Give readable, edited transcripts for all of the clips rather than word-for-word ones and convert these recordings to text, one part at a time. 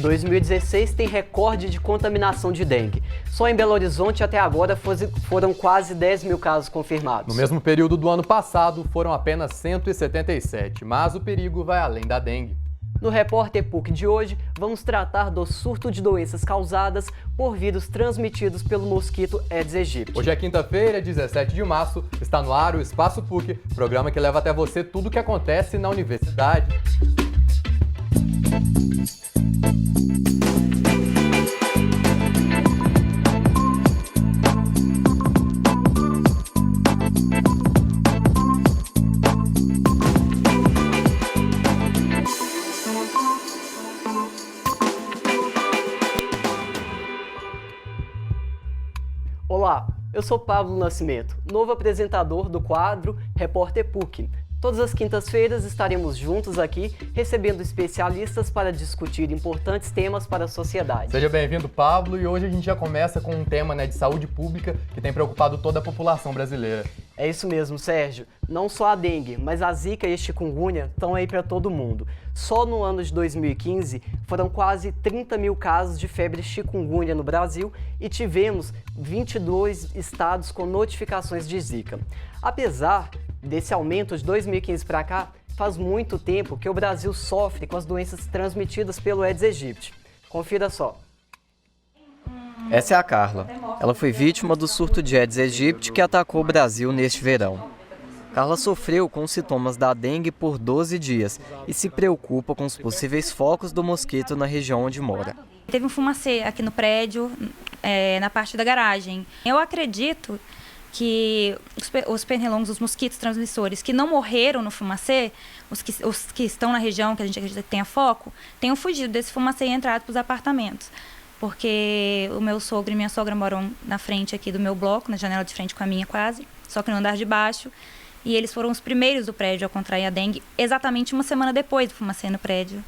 2016 tem recorde de contaminação de dengue. Só em Belo Horizonte, até agora, foram quase 10 mil casos confirmados. No mesmo período do ano passado, foram apenas 177, mas o perigo vai além da dengue. No Repórter PUC de hoje, vamos tratar do surto de doenças causadas por vírus transmitidos pelo mosquito Aedes aegypti. Hoje é quinta-feira, 17 de março, está no ar o Espaço PUC, programa que leva até você tudo o que acontece na universidade. Olá, eu sou Pablo Nascimento, novo apresentador do quadro Repórter PUC. Todas as quintas-feiras estaremos juntos aqui, recebendo especialistas para discutir importantes temas para a sociedade. Seja bem-vindo, Pablo, e hoje a gente já começa com um tema de saúde pública que tem preocupado toda a população brasileira. É isso mesmo, Sérgio. Não só a dengue, mas a zika e a chikungunya estão aí para todo mundo. Só no ano de 2015 foram quase 30 mil casos de febre chikungunya no Brasil e tivemos 22 estados com notificações de zika. Apesar desse aumento de 2015 para cá, faz muito tempo que o Brasil sofre com as doenças transmitidas pelo Aedes aegypti. Confira só. Essa é a Carla. Ela foi vítima do surto de Aedes aegypti que atacou o Brasil neste verão. Carla sofreu com os sintomas da dengue por 12 dias e se preocupa com os possíveis focos do mosquito na região onde mora. Teve um fumacê aqui no prédio, na parte da garagem. Eu acredito que os pernilongos, os mosquitos transmissores que não morreram no fumacê, os que estão na região que a gente acredita que tenha foco, tenham fugido desse fumacê e entrado para os apartamentos. Porque o meu sogro e minha sogra moram na frente aqui do meu bloco, na janela de frente com a minha quase, só que no andar de baixo. E eles foram os primeiros do prédio a contrair a dengue, exatamente uma semana depois do fumacê no prédio.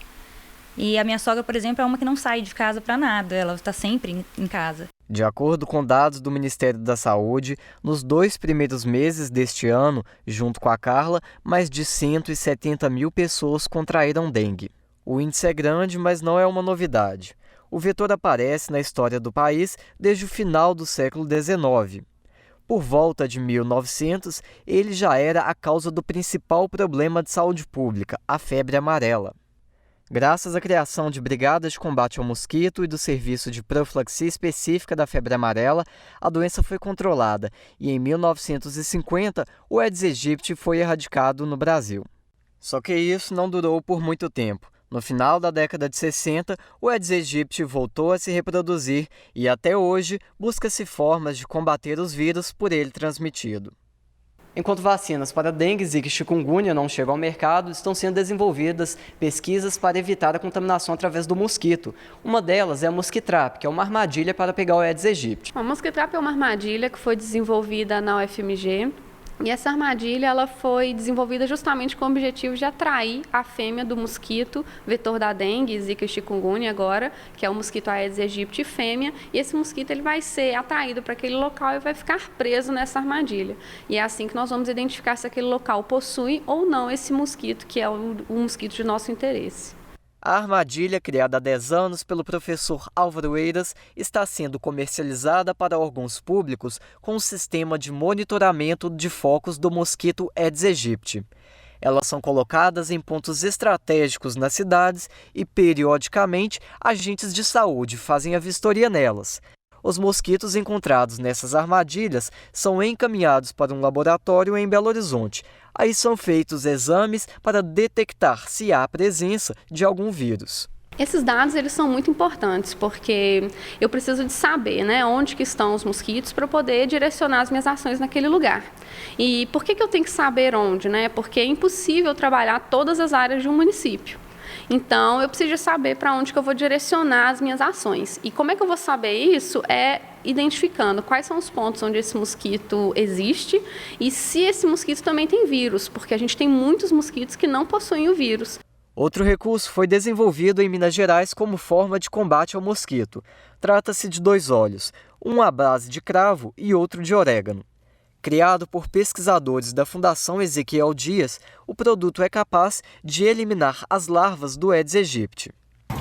E a minha sogra, por exemplo, é uma que não sai de casa para nada, ela está sempre em casa. De acordo com dados do Ministério da Saúde, nos 2 primeiros meses deste ano, junto com a Carla, mais de 170 mil pessoas contraíram dengue. O índice é grande, mas não é uma novidade. O vetor aparece na história do país desde o final do século XIX. Por volta de 1900, ele já era a causa do principal problema de saúde pública, a febre amarela. Graças à criação de brigadas de combate ao mosquito e do serviço de profilaxia específica da febre amarela, a doença foi controlada e em 1950 o Aedes aegypti foi erradicado no Brasil. Só que isso não durou por muito tempo. No final da década de 60, o Aedes aegypti voltou a se reproduzir e até hoje busca-se formas de combater os vírus por ele transmitido. Enquanto vacinas para dengue, zika e chikungunya não chegam ao mercado, estão sendo desenvolvidas pesquisas para evitar a contaminação através do mosquito. Uma delas é a Mosquitrap, que é uma armadilha para pegar o Aedes aegypti. A Mosquitrap é uma armadilha que foi desenvolvida na UFMG. E essa armadilha ela foi desenvolvida justamente com o objetivo de atrair a fêmea do mosquito, vetor da dengue, zika e chikungunya agora, que é o mosquito Aedes aegypti fêmea, e esse mosquito ele vai ser atraído para aquele local e vai ficar preso nessa armadilha. E é assim que nós vamos identificar se aquele local possui ou não esse mosquito, que é o mosquito de nosso interesse. A armadilha, criada há 10 anos pelo professor Álvaro Eiras, está sendo comercializada para órgãos públicos com um sistema de monitoramento de focos do mosquito Aedes aegypti. Elas são colocadas em pontos estratégicos nas cidades e, periodicamente, agentes de saúde fazem a vistoria nelas. Os mosquitos encontrados nessas armadilhas são encaminhados para um laboratório em Belo Horizonte. Aí são feitos exames para detectar se há presença de algum vírus. Esses dados eles são muito importantes porque eu preciso de saber, onde que estão os mosquitos para poder direcionar as minhas ações naquele lugar. E por que eu tenho que saber onde? Porque é impossível trabalhar todas as áreas de um município. Então, eu preciso saber para onde que eu vou direcionar as minhas ações. E como é que eu vou saber isso? É identificando quais são os pontos onde esse mosquito existe e se esse mosquito também tem vírus, porque a gente tem muitos mosquitos que não possuem o vírus. Outro recurso foi desenvolvido em Minas Gerais como forma de combate ao mosquito. Trata-se de 2 óleos, um à base de cravo e outro de orégano. Criado por pesquisadores da Fundação Ezequiel Dias, o produto é capaz de eliminar as larvas do Aedes aegypti.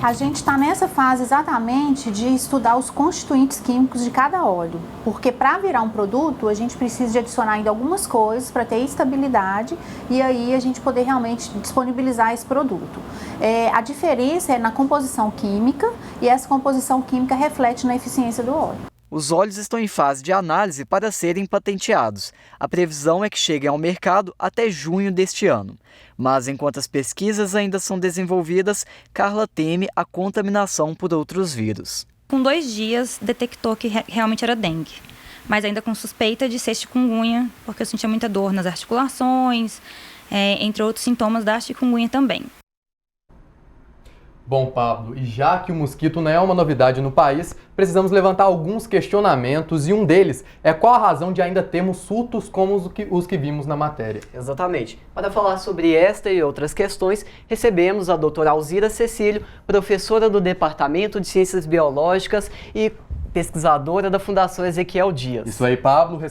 A gente está nessa fase exatamente de estudar os constituintes químicos de cada óleo, porque para virar um produto a gente precisa de adicionar ainda algumas coisas para ter estabilidade e aí a gente poder realmente disponibilizar esse produto. A diferença é na composição química e essa composição química reflete na eficiência do óleo. Os óleos estão em fase de análise para serem patenteados. A previsão é que cheguem ao mercado até junho deste ano. Mas enquanto as pesquisas ainda são desenvolvidas, Carla teme a contaminação por outros vírus. Com 2 dias, detectou que realmente era dengue, mas ainda com suspeita de ser chikungunya, porque eu sentia muita dor nas articulações, entre outros sintomas da chikungunya também. Bom, Pablo, e já que o mosquito não é uma novidade no país, precisamos levantar alguns questionamentos e um deles é qual a razão de ainda termos surtos como os que vimos na matéria. Exatamente. Para falar sobre esta e outras questões, recebemos a doutora Alzira Cecílio, professora do Departamento de Ciências Biológicas e pesquisadora da Fundação Ezequiel Dias. Isso aí, Pablo.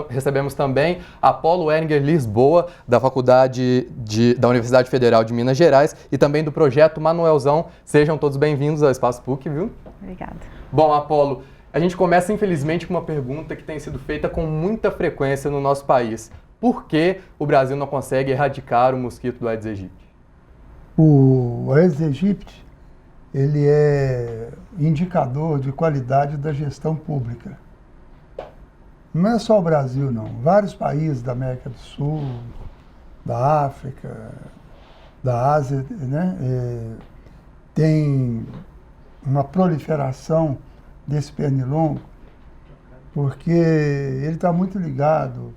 Recebemos também a Paulo Ehringer Lisboa, da da Universidade Federal de Minas Gerais e também do Projeto Manuelzão. Sejam todos bem-vindos ao Espaço PUC, viu? Obrigada. Bom, Apolo, a gente começa, infelizmente, com uma pergunta que tem sido feita com muita frequência no nosso país. Por que o Brasil não consegue erradicar o mosquito do Aedes aegypti? O Aedes aegypti, ele é indicador de qualidade da gestão pública. Não é só o Brasil, não. Vários países da América do Sul, da África, da Ásia, né, tem uma proliferação desse pernilongo, porque ele está muito ligado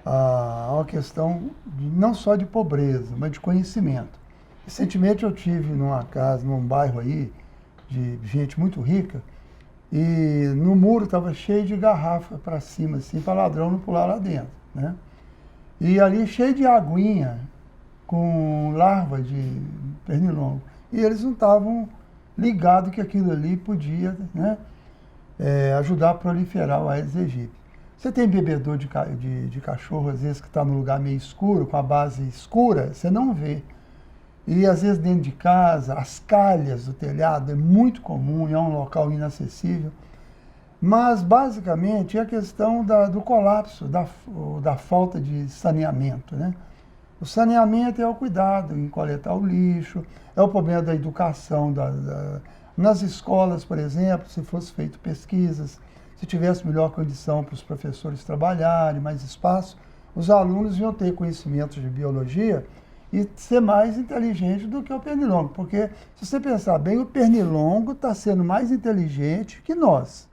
a uma questão não só de pobreza, mas de conhecimento. Recentemente eu tive numa casa, num bairro aí, de gente muito rica, e no muro estava cheio de garrafa para cima, assim, para ladrão não pular lá dentro, né? E ali cheio de aguinha, com larva de pernilongo. E eles não estavam ligados que aquilo ali podia, né, ajudar a proliferar o Aedes aegypti. Você tem bebedor de cachorro, às vezes, que está num lugar meio escuro, com a base escura, você não vê. E às vezes dentro de casa, as calhas do telhado é muito comum, é um local inacessível. Mas basicamente é a questão do colapso, da falta de saneamento, né? O saneamento é o cuidado em coletar o lixo, é o problema da educação. Nas escolas, por exemplo, se fosse feito pesquisas, se tivesse melhor condição para os professores trabalharem, mais espaço, os alunos iam ter conhecimentos de biologia e ser mais inteligente do que o pernilongo. Porque, se você pensar bem, o pernilongo está sendo mais inteligente que nós.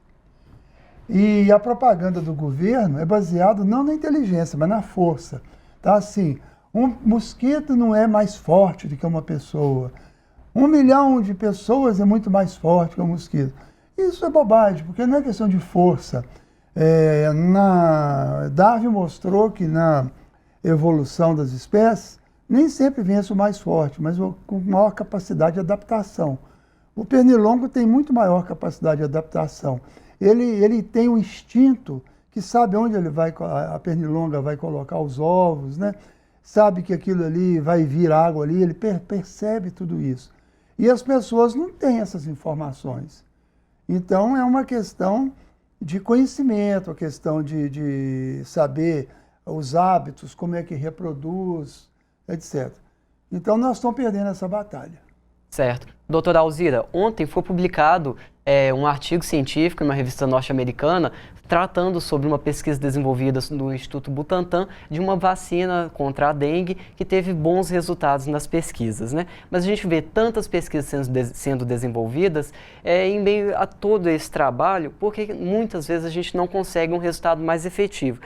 E a propaganda do governo é baseada não na inteligência, mas na força. Tá? Assim, um mosquito não é mais forte do que uma pessoa. 1 milhão de pessoas é muito mais forte que um mosquito. Isso é bobagem, porque não é questão de força. Darwin mostrou que na evolução das espécies, nem sempre vence o mais forte, mas com maior capacidade de adaptação. O pernilongo tem muito maior capacidade de adaptação. Ele tem um instinto que sabe onde a pernilonga vai colocar os ovos, né? Sabe que aquilo ali vai vir água ali, ele percebe tudo isso. E as pessoas não têm essas informações. Então é uma questão de conhecimento, a questão de saber os hábitos, como é que reproduz, etc. Então nós estamos perdendo essa batalha. Certo. Doutora Alzira, ontem foi publicado um artigo científico em uma revista norte-americana tratando sobre uma pesquisa desenvolvida no Instituto Butantan de uma vacina contra a dengue que teve bons resultados nas pesquisas, né? Mas a gente vê tantas pesquisas sendo desenvolvidas em meio a todo esse trabalho, porque muitas vezes a gente não consegue um resultado mais efetivo.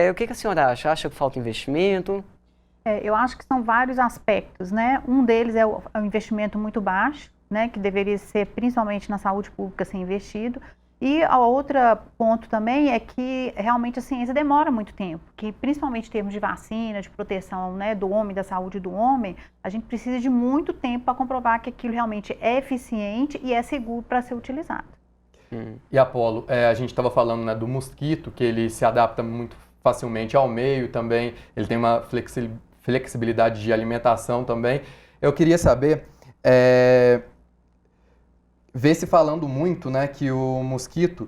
O que a senhora acha? Acha que falta investimento? Eu acho que são vários aspectos, né? Um deles é o investimento muito baixo, né? Que deveria ser principalmente na saúde pública ser investido. E a outra ponto também é que realmente a ciência demora muito tempo, que principalmente em termos de vacina, de proteção, né, do homem, da saúde do homem, a gente precisa de muito tempo para comprovar que aquilo realmente é eficiente e é seguro para ser utilizado. E Apolo, a gente estava falando, né, do mosquito, que ele se adapta muito facilmente ao meio também, ele tem uma flexibilidade de alimentação também. Eu queria saber vê-se falando muito, né, que o mosquito,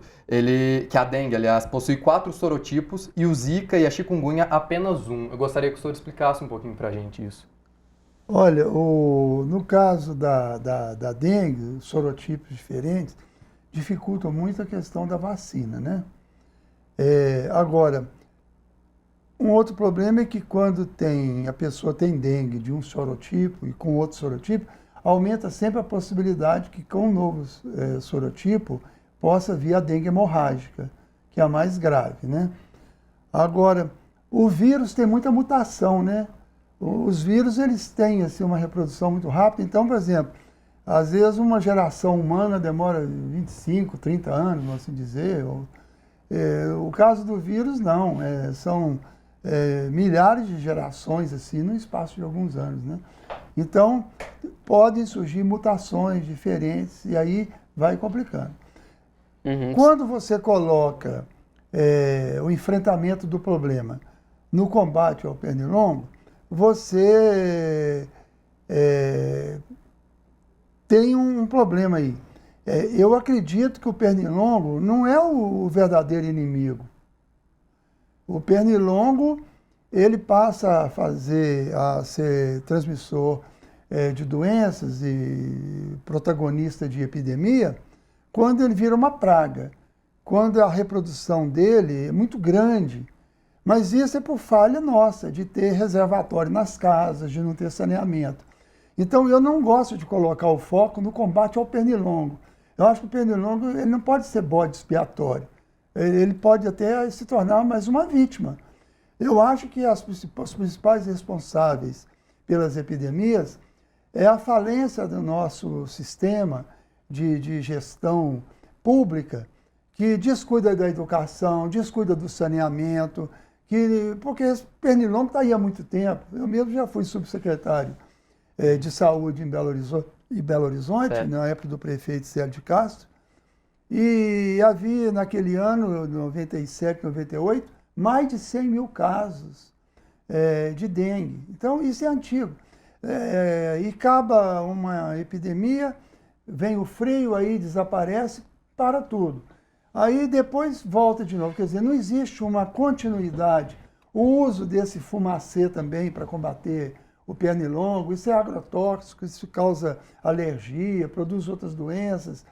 que a dengue, aliás, possui 4 sorotipos e o Zika e a chikungunya apenas um. Eu gostaria que o senhor explicasse um pouquinho para a gente isso. Olha, no caso da dengue, os sorotipos diferentes dificultam muito a questão da vacina, né? Agora, um outro problema é que quando a pessoa tem dengue de um sorotipo e com outro sorotipo, aumenta sempre a possibilidade que com o novo sorotipo possa vir a dengue hemorrágica, que é a mais grave, né? Agora, o vírus tem muita mutação, né? Os vírus, eles têm assim, uma reprodução muito rápida. Então, por exemplo, às vezes uma geração humana demora 25, 30 anos, vamos assim dizer. O caso do vírus, não. São milhares de gerações, assim, no espaço de alguns anos, né? Então, podem surgir mutações diferentes e aí vai complicando. Uhum. Quando você coloca o enfrentamento do problema no combate ao pernilongo, você tem um problema aí. Eu acredito que o pernilongo não é o verdadeiro inimigo. O pernilongo, ele passa a ser transmissor de doenças e protagonista de epidemia quando ele vira uma praga, quando a reprodução dele é muito grande. Mas isso é por falha nossa, de ter reservatório nas casas, de não ter saneamento. Então eu não gosto de colocar o foco no combate ao pernilongo. Eu acho que o pernilongo ele não pode ser bode expiatório. Ele pode até se tornar mais uma vítima. Eu acho que os principais responsáveis pelas epidemias é a falência do nosso sistema de gestão pública, que descuida da educação, descuida do saneamento, porque esse pernilongo está aí há muito tempo. Eu mesmo já fui subsecretário de saúde em Belo Horizonte, na época do prefeito Célio de Castro, e havia naquele ano, 97, 98, mais de 100 mil casos de dengue. Então isso é antigo. E acaba uma epidemia, vem o frio, aí desaparece, para tudo. Aí depois volta de novo, quer dizer, não existe uma continuidade. O uso desse fumacê também para combater o pernilongo, isso é agrotóxico, isso causa alergia, produz outras doenças.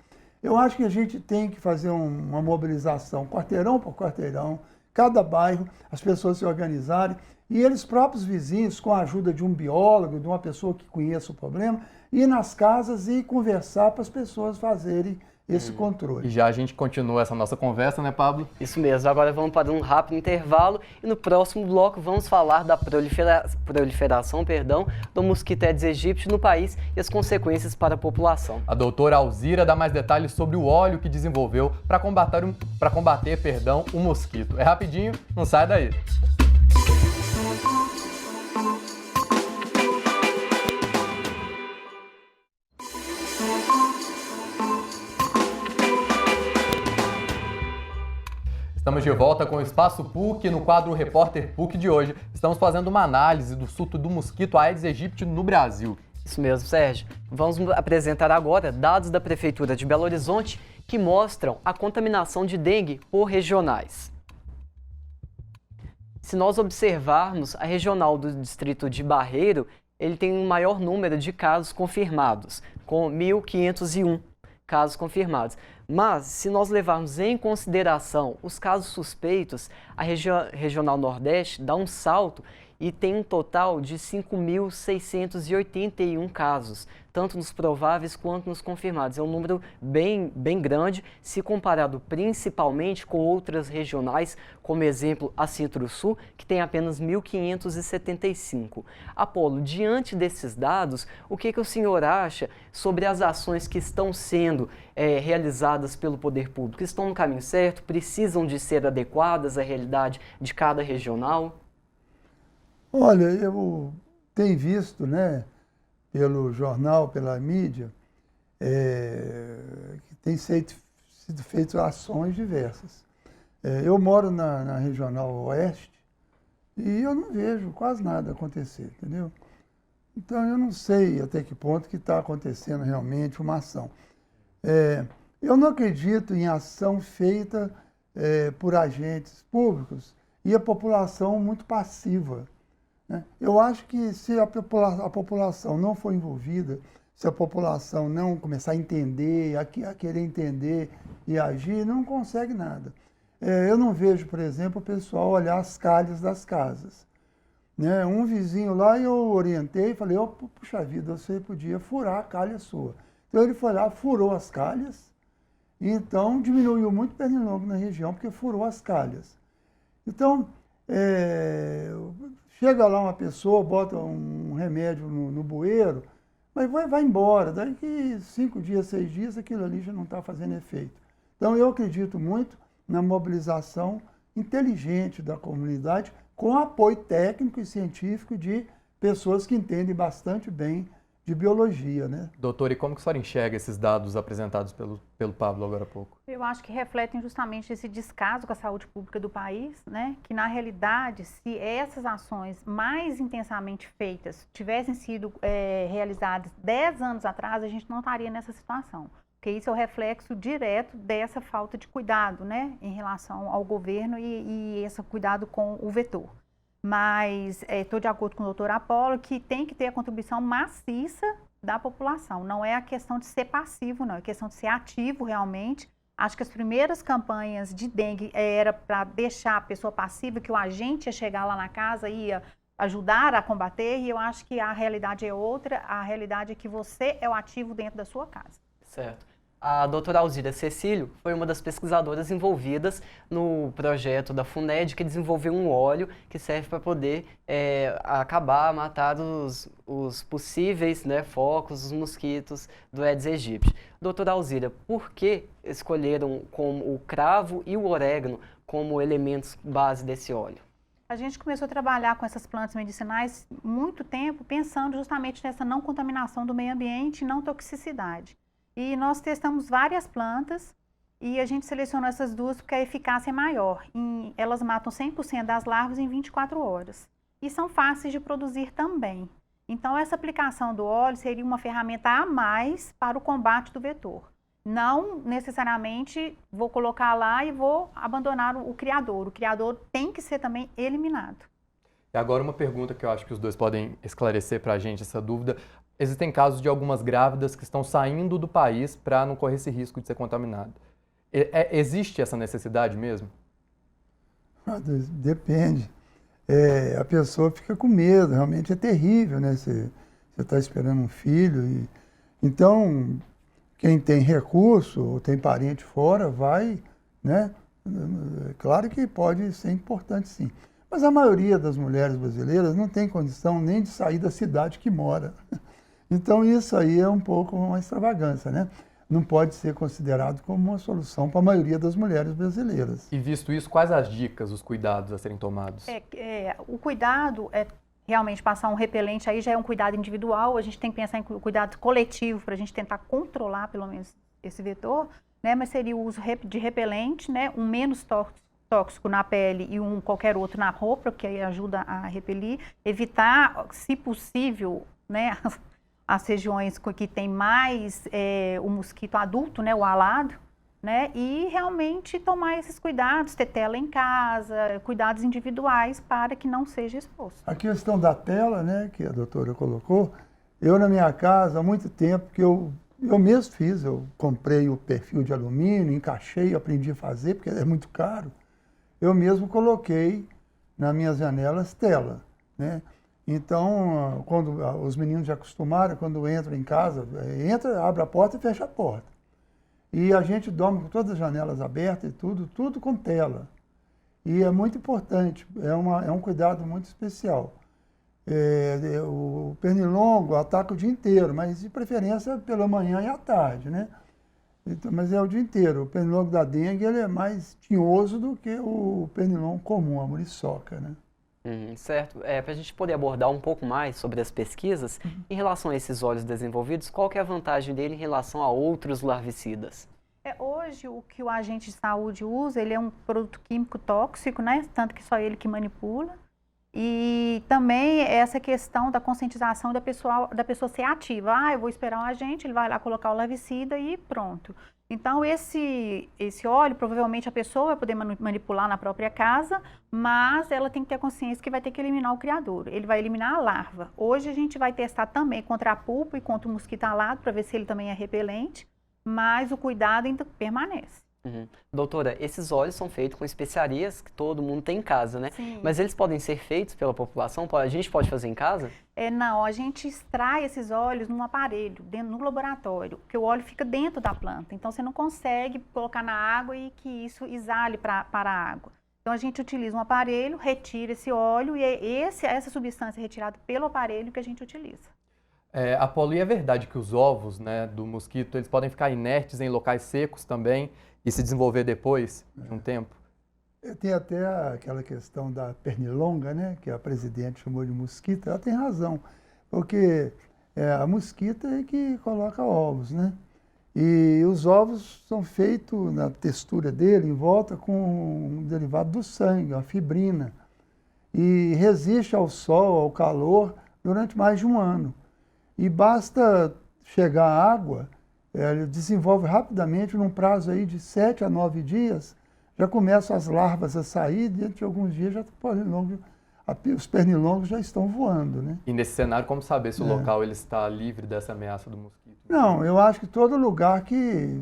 Eu acho que a gente tem que fazer uma mobilização, quarteirão por quarteirão, cada bairro, as pessoas se organizarem, e eles próprios vizinhos, com a ajuda de um biólogo, de uma pessoa que conheça o problema, ir nas casas e conversar para as pessoas fazerem esse controle. E já a gente continua essa nossa conversa, né, Pablo? Isso mesmo. Agora vamos para um rápido intervalo e no próximo bloco vamos falar da proliferação do mosquito Aedes aegypti no país e as consequências para a população. A doutora Alzira dá mais detalhes sobre o óleo que desenvolveu para combater o mosquito. É rapidinho, não sai daí. Estamos de volta com o Espaço PUC. No quadro Repórter PUC de hoje, estamos fazendo uma análise do surto do mosquito Aedes aegypti no Brasil. Isso mesmo, Sérgio. Vamos apresentar agora dados da Prefeitura de Belo Horizonte que mostram a contaminação de dengue por regionais. Se nós observarmos a regional do distrito de Barreiro, ele tem um maior número de casos confirmados, com 1.501 casos confirmados. Mas, se nós levarmos em consideração os casos suspeitos, a Regional Nordeste dá um salto e tem um total de 5.681 casos, tanto nos prováveis quanto nos confirmados. É um número bem grande, se comparado principalmente com outras regionais, como exemplo a Centro-Sul, que tem apenas 1.575. Apolo, diante desses dados, o que o senhor acha sobre as ações que estão sendo realizadas pelo poder público? Estão no caminho certo? Precisam de ser adequadas à realidade de cada regional? Olha, eu tenho visto, né, pelo jornal, pela mídia, que tem sido feitas ações diversas. Eu moro na Regional Oeste e eu não vejo quase nada acontecer, entendeu? Então eu não sei até que ponto que está acontecendo realmente uma ação. Eu não acredito em ação feita por agentes públicos e a população muito passiva, né? Eu acho que se a população não for envolvida, se a população não começar a entender, a querer entender e agir, não consegue nada. Eu não vejo, por exemplo, o pessoal olhar as calhas das casas, né? Um vizinho lá, eu orientei e falei, puxa vida, você podia furar a calha sua. Então ele foi lá, furou as calhas, e então diminuiu muito o pernilongo na região, porque furou as calhas. Então, chega lá uma pessoa, bota um remédio no bueiro, mas vai embora. Daqui 5 dias, 6 dias, aquilo ali já não está fazendo efeito. Então, eu acredito muito na mobilização inteligente da comunidade, com apoio técnico e científico de pessoas que entendem bastante bem de biologia, né? Doutor, e como que a senhora enxerga esses dados apresentados pelo Pablo agora há pouco? Eu acho que refletem justamente esse descaso com a saúde pública do país, né? Que na realidade, se essas ações mais intensamente feitas tivessem sido realizadas 10 anos atrás, a gente não estaria nessa situação. Porque isso é o reflexo direto dessa falta de cuidado, né? Em relação ao governo e esse cuidado com o vetor. Mas estou de acordo com o doutor Apolo que tem que ter a contribuição maciça da população. Não é a questão de ser passivo, não. É a questão de ser ativo realmente. Acho que as primeiras campanhas de dengue era para deixar a pessoa passiva, que o agente ia chegar lá na casa e ia ajudar a combater. E eu acho que a realidade é outra. A realidade é que você é o ativo dentro da sua casa. Certo. A doutora Alzira Cecílio foi uma das pesquisadoras envolvidas no projeto da FUNED, que desenvolveu um óleo que serve para poder acabar, matar os possíveis, né, focos, os mosquitos do Aedes aegypti. Doutora Alzira, por que escolheram como o cravo e o orégano como elementos base desse óleo? A gente começou a trabalhar com essas plantas medicinais muito tempo, pensando justamente nessa não contaminação do meio ambiente e não toxicidade. E nós testamos várias plantas e a gente selecionou essas duas porque a eficácia é maior. Elas matam 100% das larvas em 24 horas. E são fáceis de produzir também. Então, essa aplicação do óleo seria uma ferramenta a mais para o combate do vetor. Não necessariamente vou colocar lá e vou abandonar o criador. O criador tem que ser também eliminado. E agora uma pergunta que eu acho que os dois podem esclarecer para a gente essa dúvida. Existem casos de algumas grávidas que estão saindo do país para não correr esse risco de ser contaminado. Existe essa necessidade mesmo? Depende. A pessoa fica com medo, realmente é terrível, né? Você está esperando um filho. Então, quem tem recurso ou tem parente fora, vai, né? Claro que pode ser importante, sim. Mas a maioria das mulheres brasileiras não tem condição nem de sair da cidade que mora. Então, isso aí é um pouco uma extravagância, né? Não pode ser considerado como uma solução para a maioria das mulheres brasileiras. E visto isso, quais as dicas, os cuidados a serem tomados? O cuidado é realmente passar um repelente, aí já é um cuidado individual, a gente tem que pensar em cuidado coletivo para a gente tentar controlar, pelo menos, esse vetor, né? Mas seria o uso de repelente, né? Um menos tóxico na pele e qualquer outro na roupa, que aí ajuda a repelir. Evitar, se possível, né? As regiões que tem mais o mosquito adulto, né, o alado, né, e realmente tomar esses cuidados, ter tela em casa, cuidados individuais para que não seja exposto. A questão da tela, né, que a doutora colocou, eu na minha casa há muito tempo que eu mesmo fiz, eu comprei o perfil de alumínio, encaixei, aprendi a fazer, porque é muito caro. Eu mesmo coloquei nas minhas janelas tela, né? Então, quando os meninos já acostumaram, quando entram em casa, abre a porta e fecha a porta. E a gente dorme com todas as janelas abertas e tudo com tela. E é muito importante, é um cuidado muito especial. O pernilongo ataca o dia inteiro, mas de preferência pela manhã e à tarde, né? Então, mas é o dia inteiro. O pernilongo da dengue ele é mais tinhoso do que o pernilongo comum, a muriçoca, né? Certo. Para a gente poder abordar um pouco mais sobre as pesquisas, em relação a esses óleos desenvolvidos, qual que é a vantagem dele em relação a outros larvicidas? Hoje, o que o agente de saúde usa, ele é um produto químico tóxico, né? Tanto que só ele que manipula. E também essa questão da conscientização da pessoa ser ativa. Ah, eu vou esperar um agente, ele vai lá colocar o larvicida e pronto. Então, esse óleo, provavelmente a pessoa vai poder manipular na própria casa, mas ela tem que ter consciência que vai ter que eliminar o criadouro. Ele vai eliminar a larva. Hoje a gente vai testar também contra a pulpa e contra o mosquito alado, para ver se ele também é repelente, mas o cuidado ainda permanece. Doutora, esses óleos são feitos com especiarias que todo mundo tem em casa, né? Sim. Mas eles podem ser feitos pela população? A gente pode fazer em casa? Não, a gente extrai esses óleos num aparelho, no laboratório, porque o óleo fica dentro da planta. Então, você não consegue colocar na água e que isso exale para a água. Então, a gente utiliza um aparelho, retira esse óleo e é essa substância retirada pelo aparelho que a gente utiliza. Apolo, e é verdade que os ovos, né, do mosquito, eles podem ficar inertes em locais secos também e se desenvolver depois de um tempo? Tem até aquela questão da pernilonga, né, que a presidente chamou de mosquita. Ela tem razão, porque a mosquita é que coloca ovos, né? E os ovos são feitos na textura dele, em volta com um derivado do sangue, a fibrina. E resiste ao sol, ao calor, durante mais de um ano. E basta chegar a água, ele desenvolve rapidamente, num prazo aí de 7 a 9 dias, já começam as larvas a sair, dentro de alguns dias já os pernilongos já estão voando, né? E nesse cenário, como saber se o local ele está livre dessa ameaça do mosquito? Não, eu acho que todo lugar que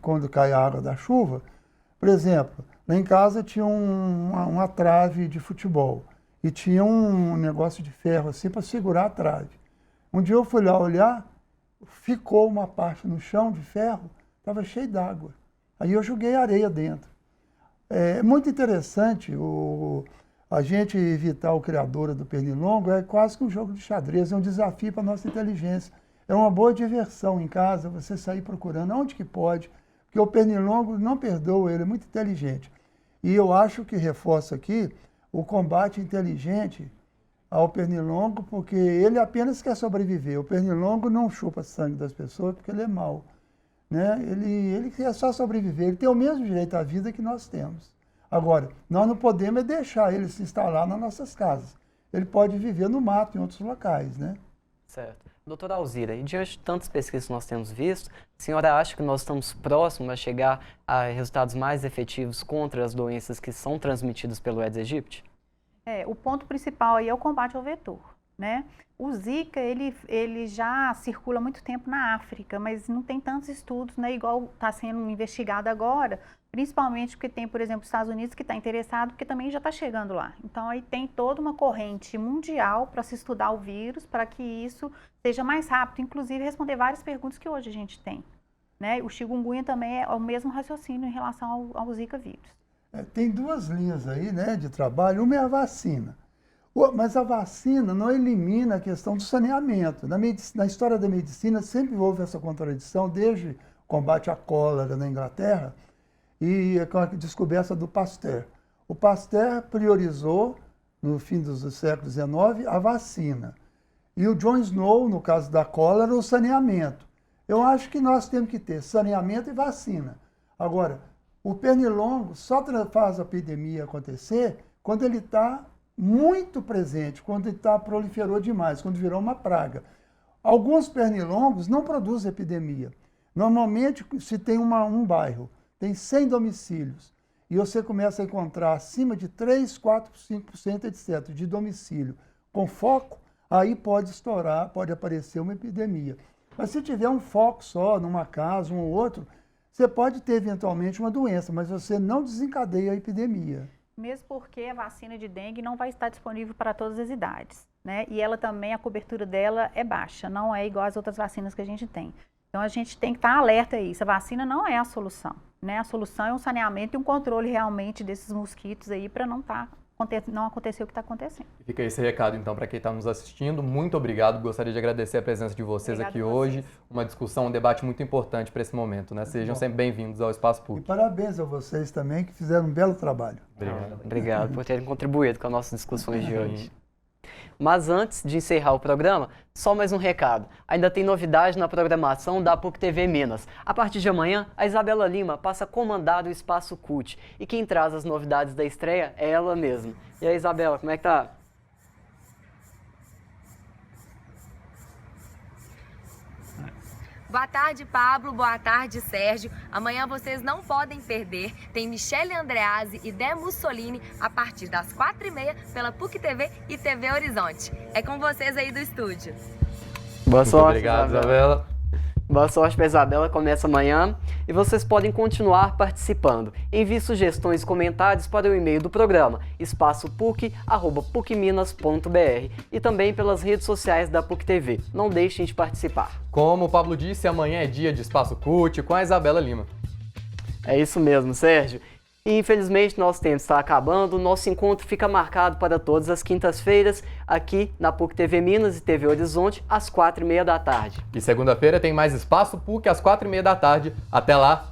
quando cai a água da chuva, por exemplo, lá em casa tinha uma trave de futebol e tinha um negócio de ferro assim para segurar a trave. Um dia eu fui lá olhar, ficou uma parte no chão de ferro, estava cheio d'água. Aí eu joguei areia dentro. É muito interessante a gente evitar o criadouro do pernilongo, é quase que um jogo de xadrez, é um desafio para a nossa inteligência. É uma boa diversão em casa, você sair procurando onde que pode, porque o pernilongo não perdoa, ele é muito inteligente. E eu acho que reforço aqui o combate inteligente ao pernilongo, porque ele apenas quer sobreviver. O pernilongo não chupa sangue das pessoas porque ele é mau, né? Ele quer só sobreviver, ele tem o mesmo direito à vida que nós temos. Agora, nós não podemos deixar ele se instalar nas nossas casas. Ele pode viver no mato, em outros locais, né? Certo. Doutora Alzira, e diante de tantas pesquisas que nós temos visto, a senhora acha que nós estamos próximos a chegar a resultados mais efetivos contra as doenças que são transmitidas pelo Aedes aegypti? O ponto principal aí é o combate ao vetor, né? O Zika, ele já circula há muito tempo na África, mas não tem tantos estudos, né? Igual está sendo investigado agora, principalmente porque tem, por exemplo, os Estados Unidos que está interessado, porque também já está chegando lá. Então, aí tem toda uma corrente mundial para se estudar o vírus, para que isso seja mais rápido, inclusive responder várias perguntas que hoje a gente tem, né? O chikungunya também é o mesmo raciocínio em relação ao Zika vírus. Tem duas linhas aí, né, de trabalho. Uma é a vacina. Mas a vacina não elimina a questão do saneamento. Na história da medicina sempre houve essa contradição, desde o combate à cólera na Inglaterra e com a descoberta do Pasteur. O Pasteur priorizou, no fim do século XIX, a vacina. E o John Snow, no caso da cólera, o saneamento. Eu acho que nós temos que ter saneamento e vacina. Agora, o pernilongo só faz a epidemia acontecer quando ele está muito presente, quando ele proliferou demais, quando virou uma praga. Alguns pernilongos não produzem epidemia. Normalmente, se tem um bairro, tem 100 domicílios, e você começa a encontrar acima de 3, 4, 5%, etc., de domicílio com foco, aí pode estourar, pode aparecer uma epidemia. Mas se tiver um foco só, numa casa, um ou outro, você pode ter eventualmente uma doença, mas você não desencadeia a epidemia. Mesmo porque a vacina de dengue não vai estar disponível para todas as idades, né? E ela também, a cobertura dela é baixa, não é igual às outras vacinas que a gente tem. Então a gente tem que estar alerta a isso. A vacina não é a solução, né? A solução é um saneamento e um controle realmente desses mosquitos aí para não acontecer o que está acontecendo. Fica esse recado, então, para quem está nos assistindo. Muito obrigado. Gostaria de agradecer a presença de vocês aqui hoje. Uma discussão, um debate muito importante para esse momento, né? Sejam sempre bem-vindos ao Espaço Público. E parabéns a vocês também, que fizeram um belo trabalho. Obrigado. Obrigado por terem contribuído com as nossas discussões de hoje. Mas antes de encerrar o programa, só mais um recado. Ainda tem novidade na programação da PUC TV Minas. A partir de amanhã, a Isabela Lima passa a comandar o Espaço CUT. E quem traz as novidades da estreia é ela mesma. E aí, Isabela, como é que tá? Boa tarde, Pablo. Boa tarde, Sérgio. Amanhã vocês não podem perder. Tem Michele Andreazzi e Dé Mussolini a partir das 4h30 pela PUC TV e TV Horizonte. É com vocês aí do estúdio. Boa Muito sorte, obrigado, Isabela. Boa sorte para Isabela, começa amanhã e vocês podem continuar participando. Envie sugestões e comentários para o e-mail do programa espaçopuc@pucminas.br e também pelas redes sociais da PUC TV. Não deixem de participar. Como o Pablo disse, amanhã é dia de Espaço CUT com a Isabela Lima. É isso mesmo, Sérgio. E infelizmente nosso tempo está acabando, nosso encontro fica marcado para todas as quintas-feiras, aqui na PUC TV Minas e TV Horizonte, às 4h30 da tarde. E segunda-feira tem mais Espaço PUC às 4h30 da tarde. Até lá!